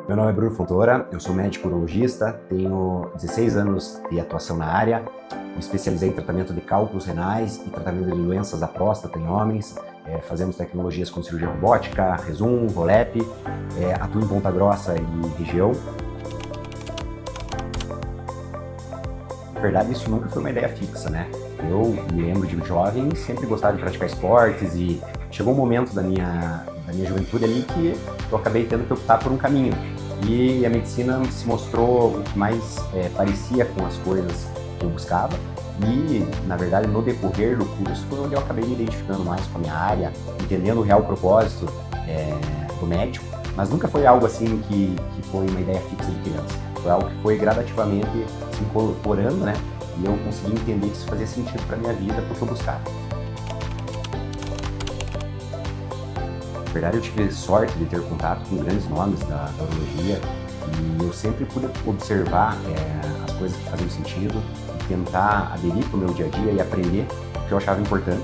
Meu nome é Bruno Fontoura, eu sou médico urologista, tenho 16 anos de atuação na área, me especializei em tratamento de cálculos renais e tratamento de doenças da próstata em homens. Fazemos tecnologias como cirurgia robótica, Rezum, Volep, atuo em Ponta Grossa e região. Na verdade, isso nunca foi uma ideia fixa, né? Eu me lembro de jovem, sempre gostava de praticar esportes e chegou um momento da minha juventude ali que eu acabei tendo que optar por um caminho. E a medicina se mostrou o que mais parecia com as coisas que eu buscava. E, na verdade, no decorrer do curso foi onde eu acabei me identificando mais com a minha área, entendendo o real propósito do médico. Mas nunca foi algo assim que foi uma ideia fixa de criança. Foi algo que foi gradativamente se incorporando, né? E eu consegui entender que isso fazia sentido para minha vida, porque eu buscava. Na verdade, eu tive sorte de ter contato com grandes nomes da urologia e eu sempre pude observar as coisas que faziam sentido e tentar aderir para o meu dia a dia e aprender o que eu achava importante.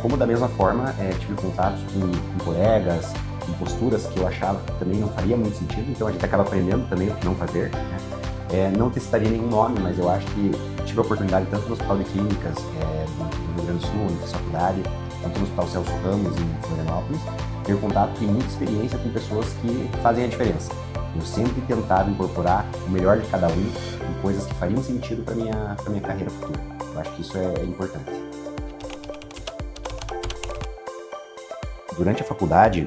Como da mesma forma, tive contatos com colegas, com posturas que eu achava que também não faria muito sentido, então a gente acaba aprendendo também o que não fazer, né? Não testaria nenhum nome, mas eu acho que tive a oportunidade tanto no Hospital de Clínicas do Rio Grande do Sul, na faculdade, quanto no Hospital Celso Ramos, em Florianópolis, ter contato e muita experiência com pessoas que fazem a diferença. Eu sempre tentava incorporar o melhor de cada um em coisas que fariam sentido para minha carreira futura. Eu acho que isso é importante. Durante a faculdade,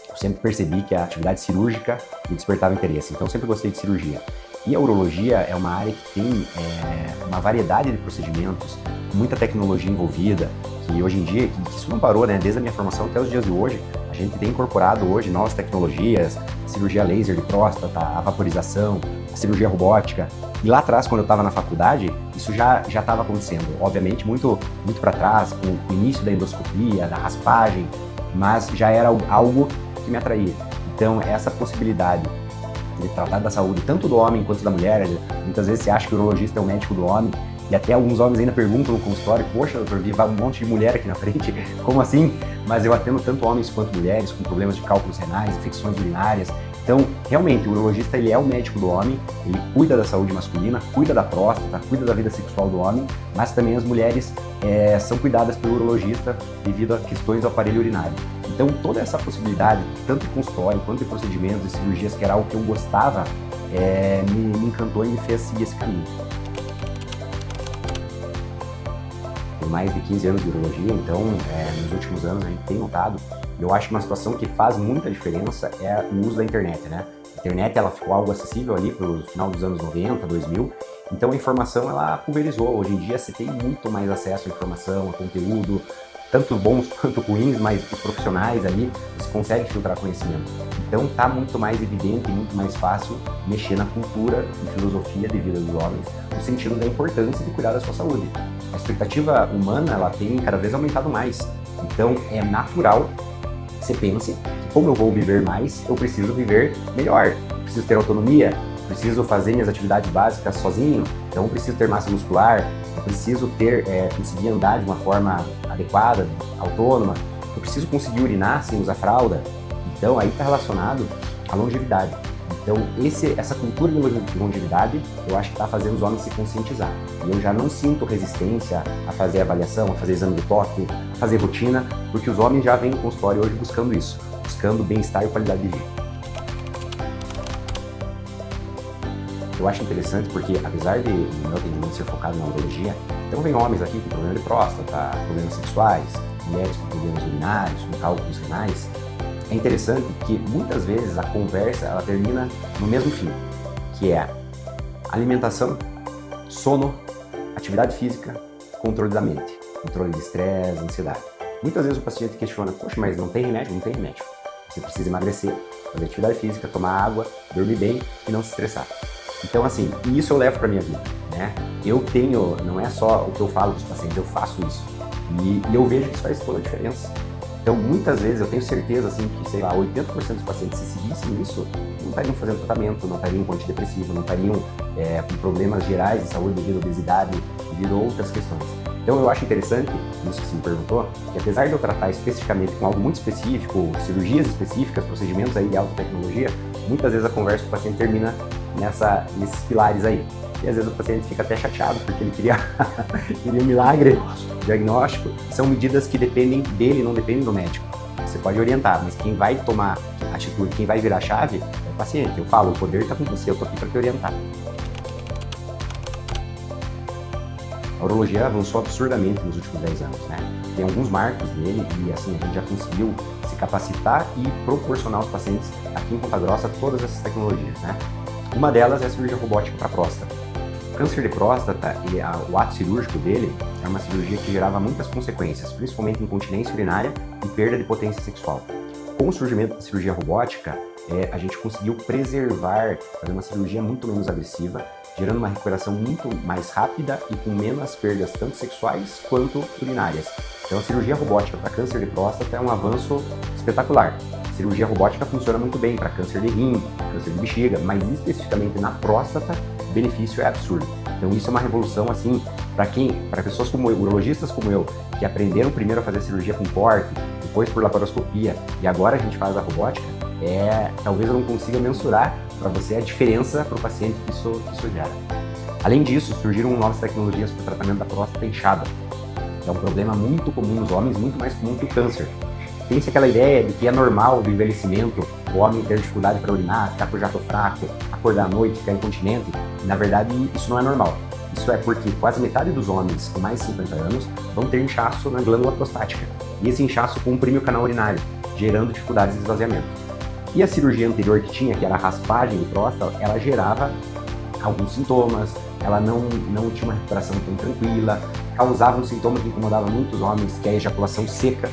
eu sempre percebi que a atividade cirúrgica me despertava interesse, então eu sempre gostei de cirurgia. E a urologia é uma área que tem uma variedade de procedimentos, muita tecnologia envolvida, que hoje em dia, que isso não parou, né? Desde a minha formação até os dias de hoje, a gente tem incorporado hoje novas tecnologias, cirurgia laser de próstata, a vaporização, a cirurgia robótica. E lá atrás, quando eu estava na faculdade, isso já estava acontecendo. Obviamente, muito para trás, com o início da endoscopia, da raspagem, mas já era algo que me atraía. Então, essa possibilidade de tratar da saúde tanto do homem quanto da mulher, muitas vezes você acha que o urologista é o médico do homem, e até alguns homens ainda perguntam no consultório: poxa, doutor, vi um monte de mulher aqui na frente, como assim? Mas eu atendo tanto homens quanto mulheres com problemas de cálculos renais, infecções urinárias. Então, realmente, o urologista ele é o médico do homem, ele cuida da saúde masculina, cuida da próstata, cuida da vida sexual do homem, mas também as mulheres são cuidadas pelo urologista devido a questões do aparelho urinário. Então, toda essa possibilidade, tanto de consultório quanto de procedimentos e cirurgias, que era algo que eu gostava, me encantou e me fez seguir esse caminho. Tenho mais de 15 anos de urologia, então, nos últimos anos a gente tem notado, e eu acho que uma situação que faz muita diferença é o uso da internet, né? A internet, ela ficou algo acessível ali pelo final dos anos 90, 2000, então a informação, ela pulverizou. Hoje em dia você tem muito mais acesso à informação, a conteúdo, tanto bons quanto ruins, mas os profissionais ali, você consegue filtrar conhecimento. Então tá muito mais evidente e muito mais fácil mexer na cultura e filosofia de vida dos homens, no sentido da importância de cuidar da sua saúde. A expectativa humana, ela tem cada vez aumentado mais. Então é natural que você pense que, como eu vou viver mais, eu preciso viver melhor. Eu preciso ter autonomia, preciso fazer minhas atividades básicas sozinho, então eu preciso ter massa muscular, eu preciso conseguir andar de uma forma adequada, autônoma, eu preciso conseguir urinar sem usar fralda. Então aí está relacionado à longevidade. Então essa cultura de longevidade, eu acho que está fazendo os homens se conscientizar. E eu já não sinto resistência a fazer avaliação, a fazer exame de toque, a fazer rotina, porque os homens já vêm no consultório hoje buscando isso, buscando bem-estar e qualidade de vida. Eu acho interessante porque, apesar de o meu atendimento ser focado na urologia, então vem homens aqui com problema de próstata, problemas sexuais, mulheres com problemas urinários, com cálculos renais. É interessante que muitas vezes a conversa ela termina no mesmo fim, que é alimentação, sono, atividade física, controle da mente, controle de estresse, ansiedade. Muitas vezes o paciente questiona: poxa, mas não tem remédio? Não tem remédio. Você precisa emagrecer, fazer atividade física, tomar água, dormir bem e não se estressar. Então, assim, isso eu levo para minha vida, né? Eu tenho, não é só o que eu falo para os pacientes, eu faço isso. E eu vejo que isso faz toda a diferença. Então, muitas vezes, eu tenho certeza, assim, que, sei lá, 80% dos pacientes, se seguissem isso, não estariam fazendo tratamento, não estariam com antidepressivo, não estariam com problemas gerais de saúde devido à obesidade, devido a outras questões. Então, eu acho interessante, isso que você me perguntou, que apesar de eu tratar especificamente com algo muito específico, cirurgias específicas, procedimentos aí de alta tecnologia, muitas vezes a conversa com o paciente termina nesses pilares aí. E às vezes o paciente fica até chateado porque ele queria um milagre diagnóstico. São medidas que dependem dele, não dependem do médico. Você pode orientar, mas quem vai tomar atitude, quem vai virar a chave é o paciente. Eu falo, o poder está com você, eu estou aqui para te orientar. A urologia avançou absurdamente nos últimos 10 anos, né? Tem alguns marcos nele e assim, a gente já conseguiu se capacitar e proporcionar aos pacientes aqui em Ponta Grossa todas essas tecnologias, né? Uma delas é a cirurgia robótica para próstata. O câncer de próstata e o ato cirúrgico dele é uma cirurgia que gerava muitas consequências, principalmente incontinência urinária e perda de potência sexual. Com o surgimento da cirurgia robótica, a gente conseguiu preservar, fazer uma cirurgia muito menos agressiva, gerando uma recuperação muito mais rápida e com menos perdas tanto sexuais quanto urinárias. Então a cirurgia robótica para câncer de próstata é um avanço espetacular. A cirurgia robótica funciona muito bem para câncer de rim, câncer de bexiga, mas especificamente na próstata o benefício é absurdo. Então isso é uma revolução assim para pessoas como eu, urologistas como eu, que aprenderam primeiro a fazer cirurgia com corte, depois por laparoscopia e agora a gente faz a robótica. Talvez eu não consiga mensurar para você a diferença para o paciente que isso gera. Além disso, surgiram novas tecnologias para o tratamento da próstata inchada. É um problema muito comum nos homens, muito mais comum que o câncer. Tem-se aquela ideia de que é normal do envelhecimento o homem ter dificuldade para urinar, ficar com jato fraco, acordar à noite, ficar incontinente. E, na verdade, isso não é normal. Isso é porque quase metade dos homens com mais de 50 anos vão ter inchaço na glândula prostática. E esse inchaço comprime o canal urinário, gerando dificuldades de esvaziamento. E a cirurgia anterior que tinha, que era a raspagem de próstata, ela gerava alguns sintomas, ela não tinha uma recuperação tão tranquila, causava um sintoma que incomodava muitos homens, que é a ejaculação seca.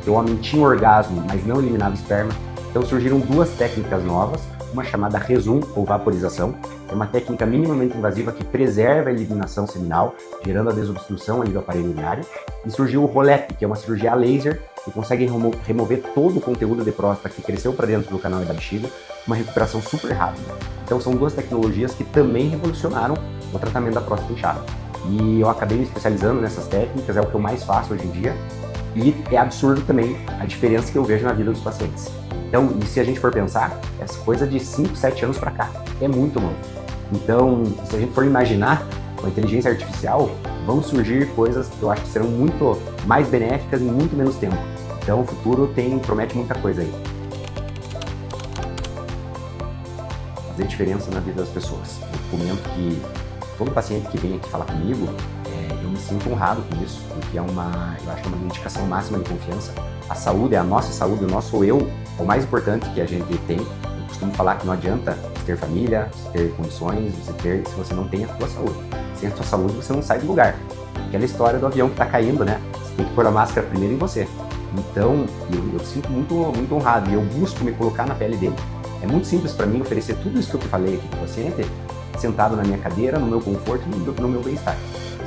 O homem tinha orgasmo, mas não eliminava esperma. Então surgiram duas técnicas novas, uma chamada Rezum, ou vaporização, é uma técnica minimamente invasiva que preserva a eliminação seminal, gerando a desobstrução ali do aparelho urinário. E surgiu o Rolep, que é uma cirurgia a laser, que consegue remover todo o conteúdo de próstata que cresceu para dentro do canal e da bexiga, uma recuperação super rápida. Então são duas tecnologias que também revolucionaram o tratamento da próstata inchada. E eu acabei me especializando nessas técnicas, é o que eu mais faço hoje em dia, e é absurdo também a diferença que eu vejo na vida dos pacientes. Então, e se a gente for pensar, essa coisa de 5, 7 anos para cá é muito novo. Então, se a gente for imaginar, com a inteligência artificial, vão surgir coisas que eu acho que serão muito mais benéficas em muito menos tempo. Então, o futuro promete muita coisa aí. Fazer diferença na vida das pessoas. Eu comento que todo paciente que vem aqui falar comigo, eu me sinto honrado com isso, porque eu acho que é uma indicação máxima de confiança. A saúde, a nossa saúde, o nosso eu, é o mais importante que a gente tem. Eu costumo falar que não adianta ter família, ter condições, se você não tem a sua saúde. Sem a sua saúde, você não sai do lugar. Aquela história do avião que está caindo, né? Você tem que pôr a máscara primeiro em você. Então, eu sinto muito, muito honrado e eu busco me colocar na pele dele. É muito simples para mim oferecer tudo isso que eu falei aqui para o paciente, sentado na minha cadeira, no meu conforto e no meu bem-estar.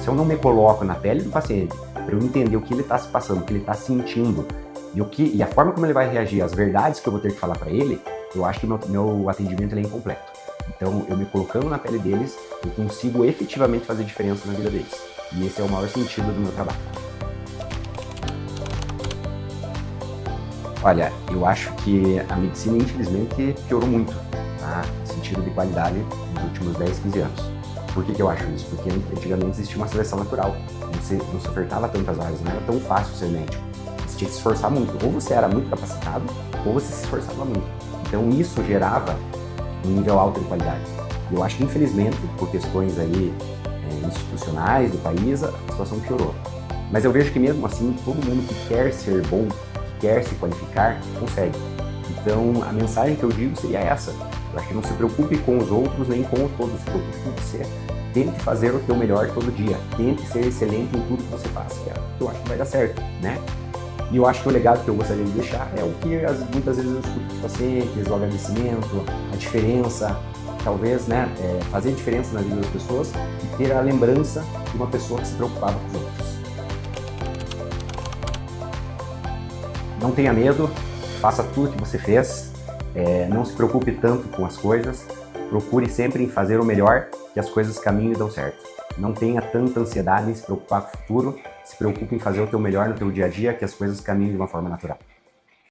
Se eu não me coloco na pele do paciente, para eu entender o que ele está se passando, o que ele está sentindo e a forma como ele vai reagir, as verdades que eu vou ter que falar para ele, eu acho que meu atendimento ele é incompleto. Então, eu me colocando na pele deles, eu consigo efetivamente fazer diferença na vida deles. E esse é o maior sentido do meu trabalho. Olha, eu acho que a medicina, infelizmente, piorou muito, tá? No sentido de qualidade nos últimos 10, 15 anos. Por que eu acho isso? Porque antigamente existia uma seleção natural. Não se ofertava tantas vagas, não era tão fácil ser médico. Você tinha que se esforçar muito. Ou você era muito capacitado, ou você se esforçava muito. Então isso gerava um nível alto de qualidade. E eu acho que, infelizmente, por questões aí institucionais do país, a situação piorou. Mas eu vejo que mesmo assim, todo mundo que quer ser bom, que quer se qualificar, consegue. Então a mensagem que eu digo seria essa. Eu acho que não se preocupe com os outros nem com o todo, se preocupe com você. Tente fazer o teu melhor todo dia. Tente ser excelente em tudo que você faz. Que eu acho que vai dar certo, né? E eu acho que o legado que eu gostaria de deixar é o que muitas vezes eu escuto dos pacientes, o agradecimento, a diferença, talvez, né, fazer diferença na vida das pessoas e ter a lembrança de uma pessoa que se preocupava com os outros. Não tenha medo, faça tudo o que você fez, não se preocupe tanto com as coisas, procure sempre em fazer o melhor, que as coisas caminhem e dão certo. Não tenha tanta ansiedade em se preocupar com o futuro, se preocupe em fazer o teu melhor no teu dia a dia, que as coisas caminhem de uma forma natural.